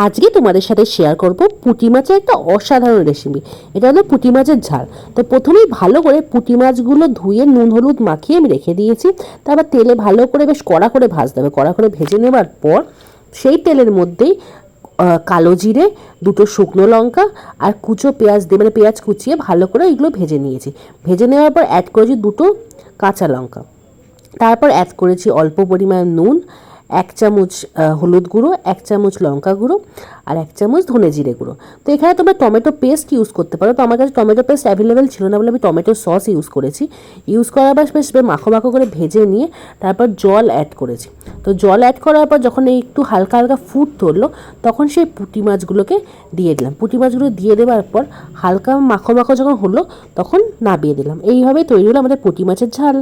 আজকে তোমাদের সাথে শেয়ার করব পুঁটি মাছের একটা অসাধারণ রেসিপি। এটা হলো পুঁটি মাছের ঝাল। তো প্রথমেই ভালো করে পুঁটি মাছগুলো ধুয়ে নুন হলুদ মাখিয়ে আমি রেখে দিয়েছি। তারপর তেলে ভালো করে বেশ কড়া করে ভাজতে হবে। কড়া করে ভেজে নেবার পর সেই তেলের মধ্যেই কালো জিরে, দুটো শুকনো লঙ্কা আর কুচো পেঁয়াজ দিয়ে, মানে পেঁয়াজ কুচিয়ে ভালো করে এগুলো ভেজে নিয়েছি। ভেজে নেওয়ার পর অ্যাড করেছি দুটো কাঁচা লঙ্কা। তারপর অ্যাড করেছি অল্প পরিমাণ নুন, 1 চামচ হলুদ গুঁড়ো, 1 চামচ লঙ্কা গুঁড়ো আর 1 চামচ ধনে জিরে গুঁড়ো। তো এখানে তোমরা টমেটো পেস্ট ইউজ করতে পারো। তো আমার কাছে টমেটো পেস্ট অ্যাভেলেবেল ছিল না বলে আমি টমেটো সস ইউজ করেছি। ইউজ করার পর বেশ মাখো মাখো করে ভেজে নিয়ে তারপর জল অ্যাড করেছি। তো জল অ্যাড করার পর যখন একটু হালকা হালকা ফুট ধরলো তখন সেই পুঁটি মাছগুলোকে দিয়ে দিলাম। পুঁটি মাছগুলো দিয়ে দেওয়ার পর হালকা মাখো মাখো যখন হলো তখন নামিয়ে দিলাম। এইভাবেই তৈরি হলো আমাদের পুঁটি মাছের ঝাল।